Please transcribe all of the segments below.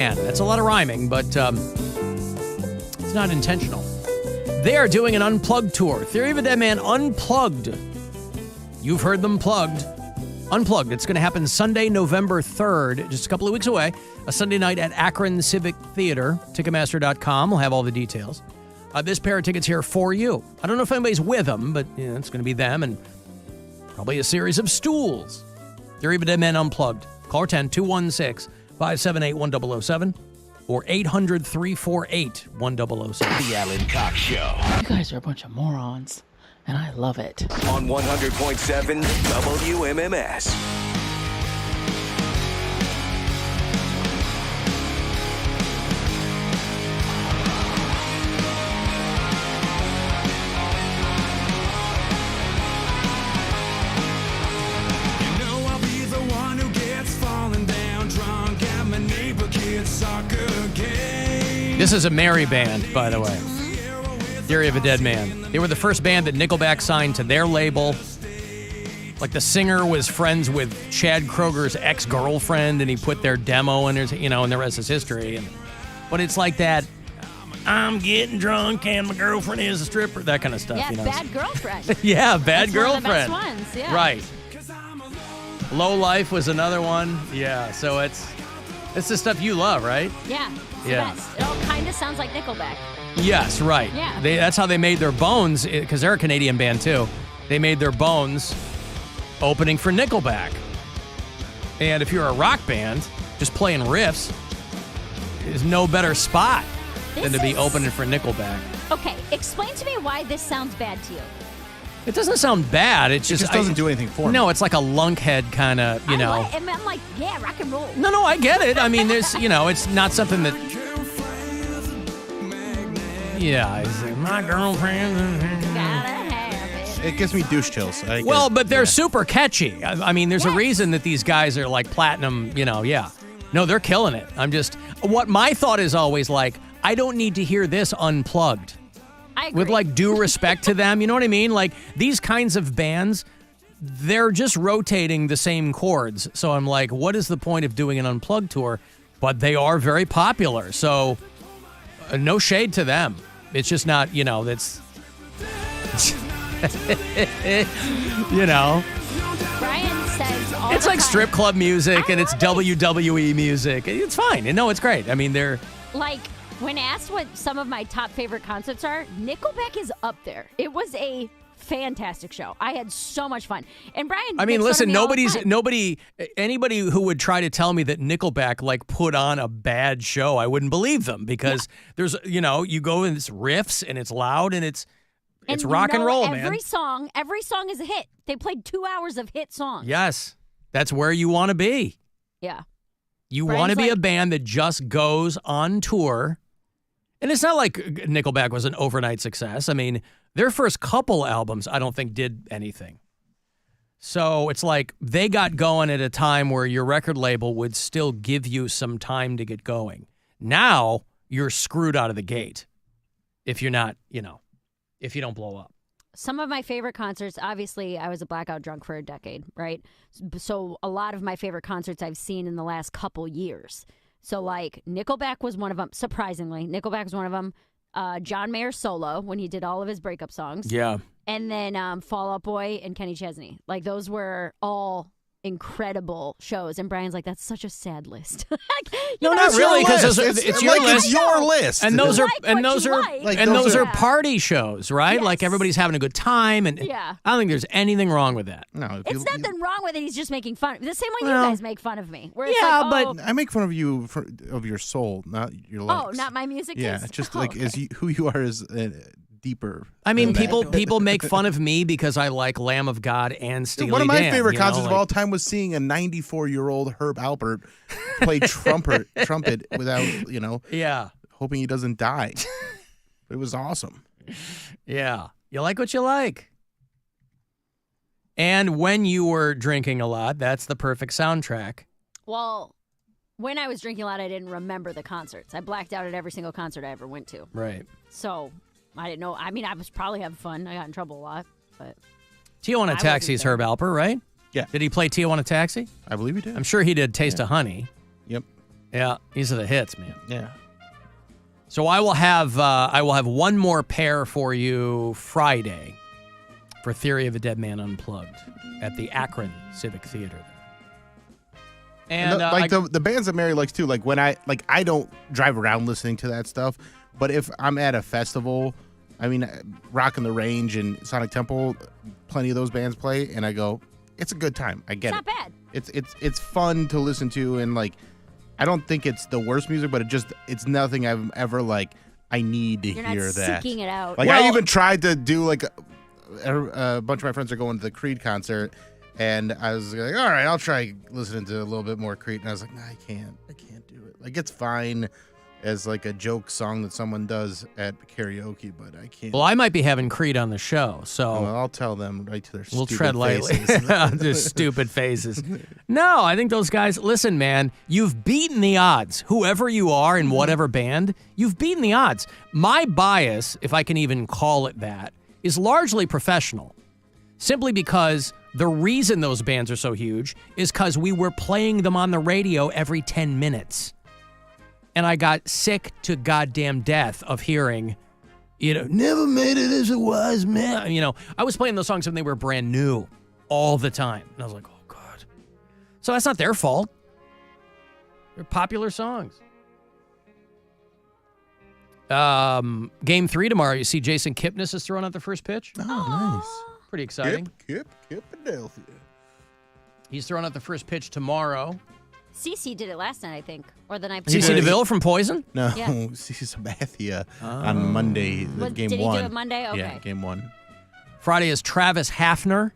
And that's a lot of rhyming, but it's not intentional. They are doing an Unplugged tour. Theory of a Deadman Unplugged. You've heard them plugged. Unplugged. It's going to happen Sunday, November 3rd, just a couple of weeks away. A Sunday night at Akron Civic Theater. Ticketmaster.com will have all the details. This pair of tickets here for you. I don't know if anybody's with them, but it's going to be them and probably a series of stools. Theory of a Deadman Unplugged. Call 10-216-578-1007 or 800-348-1007. The Alan Cox Show. You guys are a bunch of morons, and I love it. On 100.7 WMMS. This is a Mary band, by the way. Theory of a Deadman. They were the first band that Nickelback signed to their label. Like the singer was friends with Chad Kroger's ex-girlfriend, and he put their demo in, and the rest is history. But it's like that, I'm getting drunk and my girlfriend is a stripper, that kind of stuff. Yeah, Bad Girlfriend. Yeah, Bad That's Girlfriend. One of the best ones, yeah. Right. Low Life was another one. Yeah, so it's the stuff you love, right? Yeah. It's Yeah. the best. It all kind of sounds like Nickelback. Yes, right. Yeah. That's how they made their bones, because they're a Canadian band too. They made their bones opening for Nickelback. And if you're a rock band, just playing riffs, there's no better spot than to be opening for Nickelback. Okay, explain to me why this sounds bad to you. It doesn't sound bad. It just doesn't do anything for me. No, it's like a lunkhead kind of, I'm like, yeah, rock and roll. No, I get it. I mean, there's, it's not something that. Yeah, my girlfriend. Gotta have it. It gives me douche chills. But they're super catchy. I mean, there's a reason that these guys are like platinum, yeah. No, they're killing it. What my thought is always like, I don't need to hear this unplugged. I agree. With like due respect to them, you know what I mean? Like these kinds of bands, they're just rotating the same chords. So I'm like, what is the point of doing an Unplugged tour? But they are very popular. So no shade to them. It's just not, that's, Brian says all It's the like time. strip club music and it's love it. WWE music. It's fine. No, it's great. I mean, they're... Like, when asked what some of my top favorite concerts are, Nickelback is up there. It was a fantastic show. I had so much fun. And Brian, I mean, makes fun listen, of me all the time. anybody who would try to tell me that Nickelback like put on a bad show, I wouldn't believe them because there's, you go and it's riffs and it's loud and it's rock and roll, man. Every song is a hit. They played 2 hours of hit songs. Yes, that's where you want to be. Yeah. You Brian's want to be like- a band that just goes on tour. And it's not like Nickelback was an overnight success. I mean, their first couple albums, I don't think did anything. So it's like they got going at a time where your record label would still give you some time to get going. Now you're screwed out of the gate if you're not, if you don't blow up. Some of my favorite concerts, obviously, I was a blackout drunk for a decade, right? So a lot of my favorite concerts I've seen in the last couple years. So, like, Nickelback was one of them. Surprisingly, Nickelback was one of them. John Mayer solo, when he did all of his breakup songs. Yeah. And then Fall Out Boy and Kenny Chesney. Like, those were all incredible shows. And Brian's like, that's such a sad list. No, not really, because it's your list. It's your list. And those are Those are party shows, right? Yes. Like everybody's having a good time, and Yeah. I don't think there's anything wrong with that. No, It's nothing wrong with it. He's just making fun. The same way Well, you guys make fun of me. Where it's yeah, like, but I make fun of you of your soul, not your legs. oh, not my music Yeah, taste? just Oh, like okay. who you are is deeper. I mean, than that. people make fun of me because I like Lamb of God and Steely Dude, one of my Dan, favorite you know, concerts of like- all time was seeing a 94-year-old Herb Alpert play trumpet without, Yeah, hoping he doesn't die. But it was awesome. yeah. You like what you like. And when you were drinking a lot, that's the perfect soundtrack. Well, when I was drinking a lot, I didn't remember the concerts. I blacked out at every single concert I ever went to. Right. So I didn't know. I mean, I was probably having fun. I got in trouble a lot, but Tijuana Taxi's there. Herb Alpert, right? Yeah. Did he play Tijuana Taxi? I believe he did. I'm sure he did Taste of Honey. Yep. Yeah, these are the hits, man. Yeah. So I will have one more pair for you Friday for Theory of a Deadman Unplugged at the Akron Civic Theater. And the bands that Mary likes too. Like when I don't drive around listening to that stuff, but if I'm at a festival, I mean, Rock in the Range and Sonic Temple, plenty of those bands play, and I go, it's a good time. I get It's it. not bad. It's fun to listen to, and like, I don't think it's the worst music, but it's nothing I've ever like. I need to You're hear not that. seeking it out. Like I even tried to do like a bunch of my friends are going to the Creed concert, and I was like, all right, I'll try listening to a little bit more Creed, and I was like, nah, I can't do it. Like it's fine as like a joke song that someone does at karaoke, but I can't. well, I might be having Creed on the show, so Well, I'll tell them right to their we'll stupid tread lightly. faces. Their stupid faces. No, I think those guys, listen, man, you've beaten the odds. Whoever you are in whatever band, you've beaten the odds. My bias, if I can even call it that, is largely professional. Simply because the reason those bands are so huge is because we were playing them on the radio every 10 minutes. And I got sick to goddamn death of hearing, never made it as a wise man. I was playing those songs when they were brand new all the time. And I was like, oh, God. So that's not their fault. They're popular songs. Game 3 tomorrow, you see Jason Kipnis is throwing out the first pitch. Oh, nice. Pretty exciting. Philadelphia. He's throwing out the first pitch tomorrow. Cece did it last night, I think, or the night CeCe before. DeVille from Poison? No, Yeah. Cece Sabathia on Monday, game Did he one. do it Monday? Okay. Yeah, game one. Friday is Travis Hafner.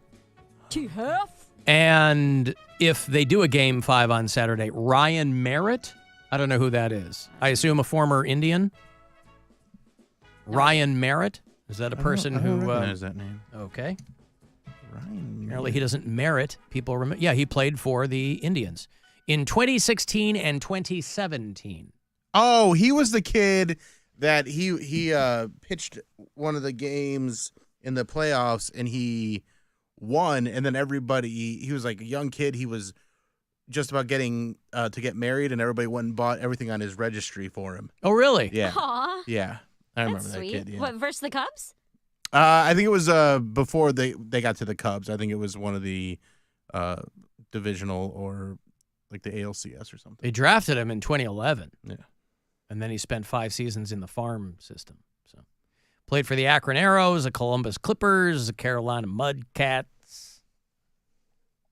And if they do a game 5 on Saturday, Ryan Merritt. I don't know who that is. I assume a former Indian. No. Ryan Merritt. Is that a person I don't who? recognize that name. Okay. Ryan. Apparently, he doesn't merit people remember. Yeah, he played for the Indians in 2016 and 2017. Oh, he was the kid that he pitched one of the games in the playoffs and he won, and then he was like a young kid. He was just about getting to get married, and everybody went and bought everything on his registry for him. Oh, really? Yeah. Aw, Yeah. I remember that's that sweet. kid. Yeah. What, versus the Cubs? I think it was before they got to the Cubs. I think it was one of the divisional or like the ALCS or something. They drafted him in 2011. Yeah. And then he spent 5 seasons in the farm system. So played for the Akron Arrows, the Columbus Clippers, the Carolina Mudcats.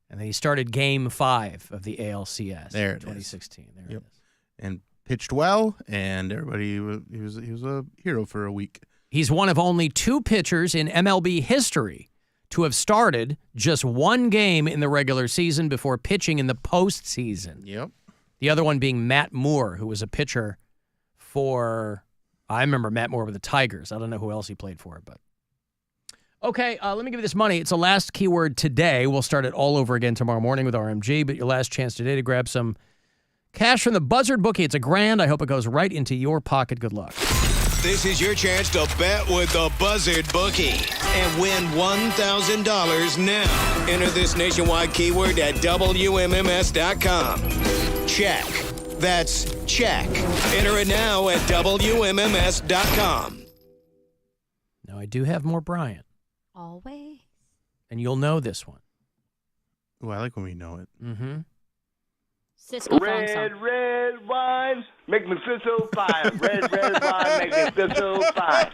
And then he started game 5 of the ALCS There in it is. 2016. There Yep. it is. And pitched well, and everybody he was a hero for a week. He's one of only 2 pitchers in MLB history to have started just 1 game in the regular season before pitching in the postseason. Yep. The other one being Matt Moore, who was a pitcher I remember Matt Moore with the Tigers. I don't know who else he played for, but. Okay, let me give you this money. It's the last keyword today. We'll start it all over again tomorrow morning with RMG, but your last chance today to grab some cash from the Buzzard bookie. It's $1,000. I hope it goes right into your pocket. Good luck. This is your chance to bet with the Buzzard bookie and win $1,000 now. Enter this nationwide keyword at WMMS.com. Check. That's check. Enter it now at WMMS.com. Now, I do have more Brian, Always. and you'll know this one. Oh, I like when we know it. Mm-hmm. Cisco phone song. Red wine, make me feel so fine. Red wine, make me feel so fine.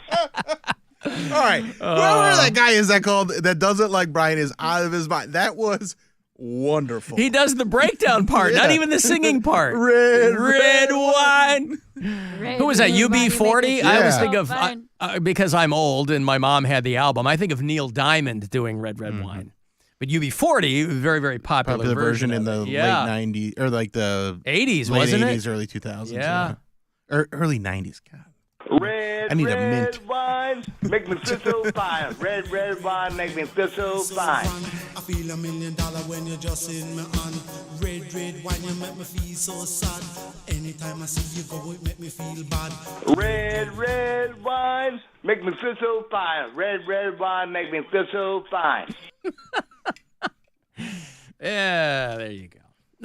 All right. Whoever that guy is that does it like Brian is out of his mind. That was wonderful. He does the breakdown part, not Yeah. even the singing part. Red wine. Who was that? UB40? I always Yeah. think of, Fine. because I'm old and my mom had the album, I think of Neil Diamond doing Red Wine. But UB40, very, very popular version in of the it. Yeah. late 90s or like the 80s, late wasn't 80s, it? early 2000s. Yeah. Or early 90s. God. Red I need a mint. wine, make me feel so fine. Red wine, make me feel so fine. I feel $1 million when you're just in my hand. Red wine, you make me feel so sad. Anytime I see you go, it make me feel bad. Red wine, make me feel so fine. Red wine, make me feel so fine. Yeah, there you go.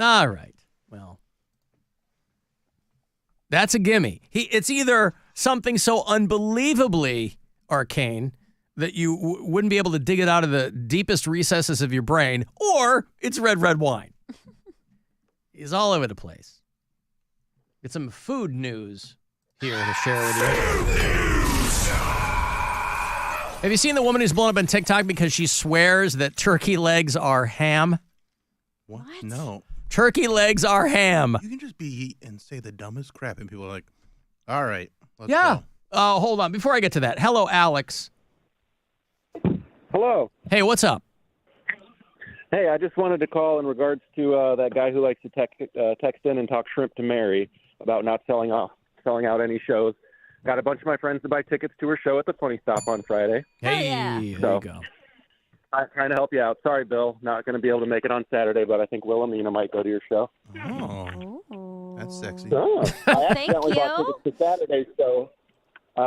All right. Well, That's a gimme. It's either something so unbelievably arcane that you wouldn't be able to dig it out of the deepest recesses of your brain, or it's red wine. He's all over the place. Get some food news here to share with you. Have you seen the woman who's blown up on TikTok because she swears that turkey legs are ham? What? No. Turkey legs are ham. You can just be and say the dumbest crap, and people are like, all right, let's Yeah. go. Hold on. Before I get to that, hello, Alex. Hello. Hey, what's up? Hey, I just wanted to call in regards to that guy who likes to text in and talk shrimp to Mary about not selling out any shows. Got a bunch of my friends to buy tickets to her show at the Funny Stop on Friday. Hey, yeah. there So- you go. I'm trying to help you out. Sorry, Bill, not going to be able to make it on Saturday, but I think Wilhelmina might go to your show. Oh, that's sexy. Oh, I Thank accidentally bought you. tickets to Saturday, so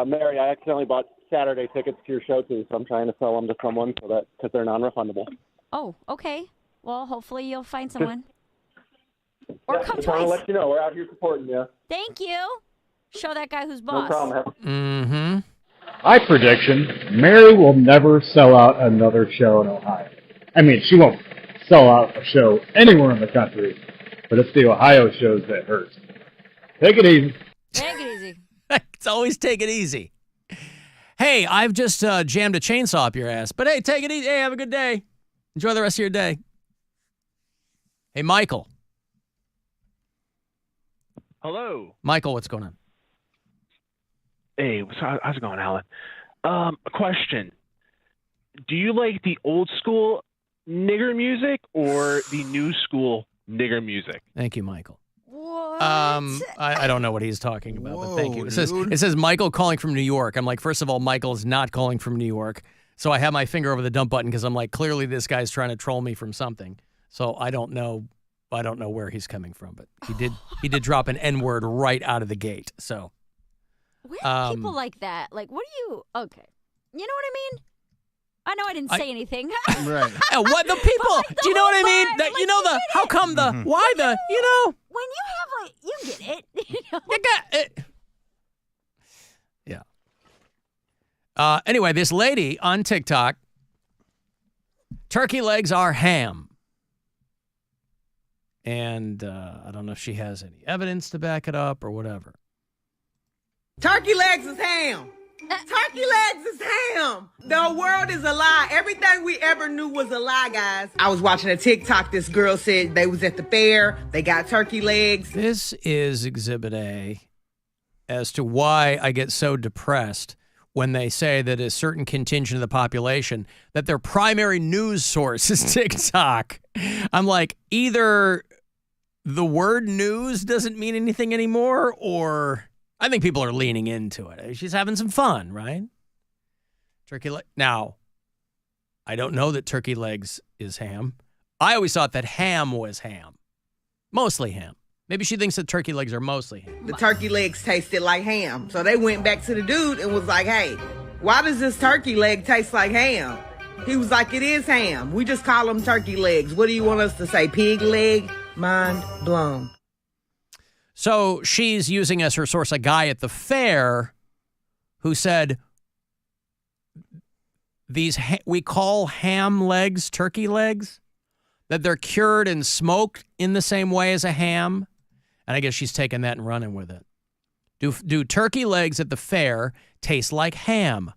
Mary, I accidentally bought Saturday tickets to your show too, so I'm trying to sell them to someone because they're non-refundable. Oh, okay. Well, hopefully you'll find someone. Or come Just want to twice. let you know we're out here supporting you. Thank you. Show that guy who's No boss. problem. Mm-hmm. My prediction, Mary will never sell out another show in Ohio. I mean, she won't sell out a show anywhere in the country, but it's the Ohio shows that hurt. Take it easy. Take it easy. It's always take it easy. Hey, I've just jammed a chainsaw up your ass. But hey, take it easy. Hey, have a good day. Enjoy the rest of your day. Hey, Michael. Hello. Michael, what's going on? Hey, how's it going, Alan? A question. Do you like the old school nigger music or the new school nigger music? Thank you, Michael. What? I don't know what he's talking about, but thank you. Whoa, It says Michael calling from New York. I'm like, first of all, Michael is not calling from New York. So I have my finger over the dump button because I'm like, clearly this guy's trying to troll me from something. So I don't know where he's coming from, but he did drop an N-word right out of the gate. So Where are people like that? Like, what do you... Okay. You know what I mean? I know I didn't say anything. Right. What the people? Like the do you know what I whole mean? vibe, That, like, you know you the get how it. come the why the you know When you have, like... You get it. You know? you got it. Yeah. Anyway, this lady on TikTok, turkey legs are ham. And I don't know if she has any evidence to back it up or whatever. Turkey legs is ham. Turkey legs is ham. The world is a lie. Everything we ever knew was a lie, guys. I was watching a TikTok. This girl said they was at the fair. They got turkey legs. This is Exhibit A as to why I get so depressed when they say that a certain contingent of the population, that their primary news source is TikTok. I'm like, either the word news doesn't mean anything anymore, or I think people are leaning into it. She's having some fun, right? Turkey leg. Now, I don't know that turkey legs is ham. I always thought that ham was ham. Mostly ham. Maybe she thinks that turkey legs are mostly ham. The turkey legs tasted like ham. So they went back to the dude and was like, hey, why does this turkey leg taste like ham? He was like, it is ham. We just call them turkey legs. What do you want us to say? Pig leg? Mind blown. So she's using as her source a guy at the fair who said, we call ham legs turkey legs, that they're cured and smoked in the same way as a ham. And I guess she's taking that and running with it. Do turkey legs at the fair taste like ham?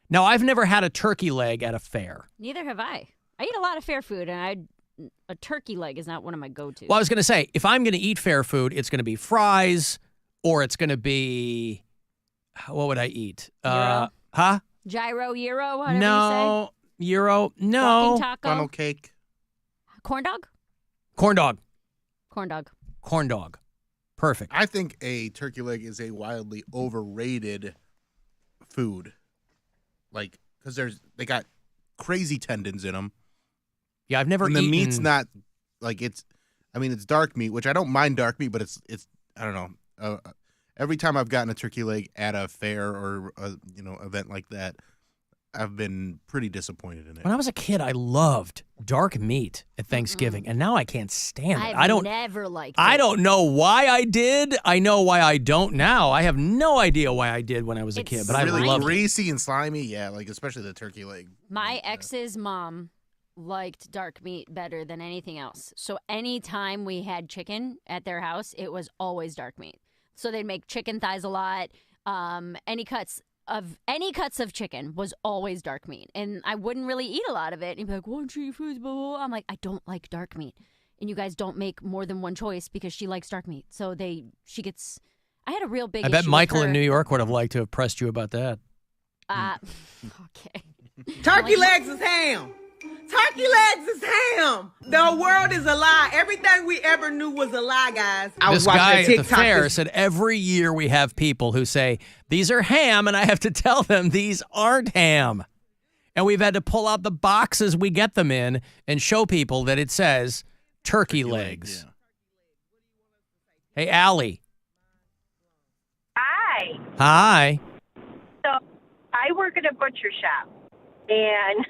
Now, I've never had a turkey leg at a fair. Neither have I. I eat a lot of fair food, and a turkey leg is not one of my go-tos. Well, I was going to say, if I'm going to eat fair food, it's going to be fries, or it's going to be, what would I eat? Gyro? Huh? Gyro, gyro, whatever No. Gyro? you say. No. Fucking taco. Funnel cake. Corn dog? Corn dog. Corn dog. Corn dog. Perfect. I think a turkey leg is a wildly overrated food. Like, because they got crazy tendons in them. Yeah, I've never and eaten. the meat's not like it's dark meat, which I don't mind dark meat, but it's I don't know. Every time I've gotten a turkey leg at a fair or a event like that, I've been pretty disappointed in it. When I was a kid, I loved dark meat at Thanksgiving, and now I can't stand it. I've never liked it. I don't know why I did. I know why I don't now. I have no idea why I did when I was a kid, but I really loved it. greasy and slimy, yeah, like especially the turkey leg. My ex's mom liked dark meat better than anything else. So anytime we had chicken at their house, it was always dark meat. So they'd make chicken thighs a lot. Any cuts of chicken was always dark meat. And I wouldn't really eat a lot of it. And you'd be like, one tree foods, blah, blah, blah. I'm like, I don't like dark meat. And you guys don't make more than one choice because she likes dark meat. So I had a real big I issue bet with Michael her. in New York would have liked to have pressed you about that. Okay. Turkey legs is ham. Turkey legs is ham. The world is a lie. Everything we ever knew was a lie, guys. I was This watching guy a at the TikTok. fair said every year we have people who say, these are ham, and I have to tell them these aren't ham. And we've had to pull out the boxes we get them in and show people that it says turkey legs. Hey, Allie. Hi. Hi. So I work at a butcher shop, and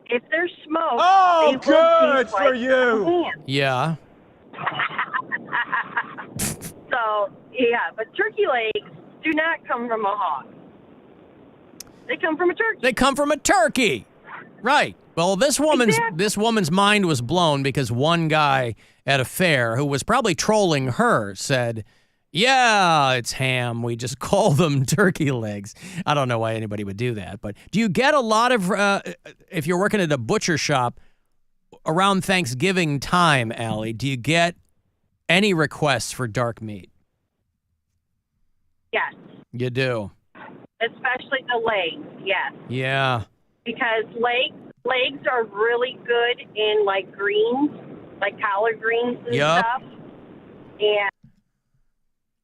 if there's smoke, Oh, they will good taste for like you. ham. Yeah. So, yeah, but turkey legs do not come from a hog. They come from a turkey. They come from a turkey. Right. Well, this woman's mind was blown because one guy at a fair who was probably trolling her said, yeah, it's ham. We just call them turkey legs. I don't know why anybody would do that. But do you get a lot of, if you're working at a butcher shop around Thanksgiving time, Allie, do you get any requests for dark meat? Yes, You do. especially the legs, yes. Yeah. Because legs are really good in, like, greens, like collard greens and Yup. stuff. And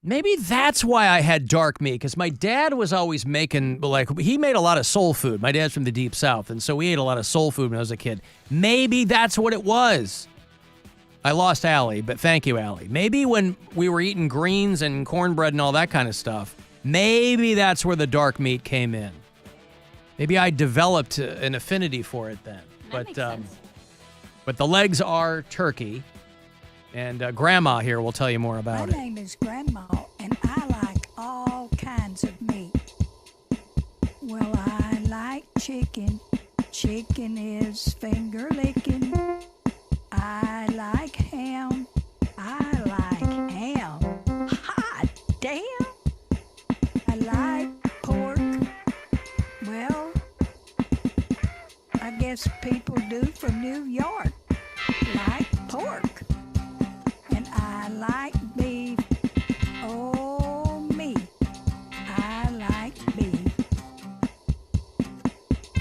Maybe that's why I had dark meat, because my dad was always making, he made a lot of soul food. My dad's from the Deep South, and so we ate a lot of soul food when I was a kid. Maybe that's what it was. I lost Allie, but thank you, Allie. Maybe when we were eating greens and cornbread and all that kind of stuff, maybe that's where the dark meat came in. Maybe I developed an affinity for it then. But the legs are turkey. And Grandma here will tell you more about it. My name is Grandma, and I like all kinds of meat. Well, I like chicken. Chicken is finger licking. I like ham. I like ham. Hot damn. I like pork. Well, I guess people do from New York like pork. I like beef. Oh, me. I like beef.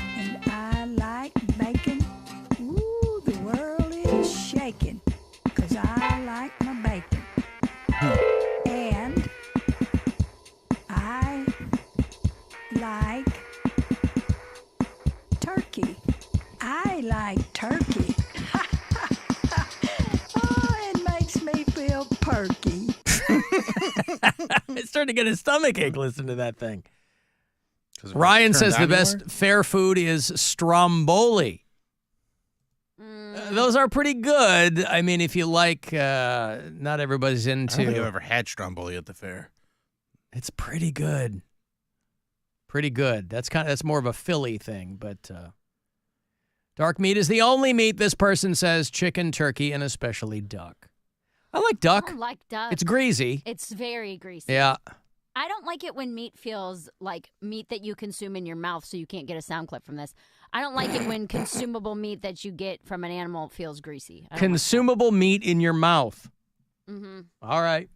And I like bacon. Ooh, the world is shaking. 'Cause I like my bacon. And I like turkey. I like turkey. Feel perky. It's starting to get a stomach ache listening to that thing. Ryan says the best fair food is stromboli. Those are pretty good. I mean, if you like, not everybody's into. I don't think I've ever had stromboli at the fair. It's pretty good. Pretty good. That's more of a Philly thing, but dark meat is the only meat this person says: chicken, turkey, and especially duck. I like duck. I don't like duck. It's greasy. It's very greasy. Yeah. I don't like it when meat feels like meat that you consume in your mouth, so you can't get a sound clip from this. I don't like it when consumable meat that you get from an animal feels greasy. Consumable meat in your mouth. Mm-hmm. All right.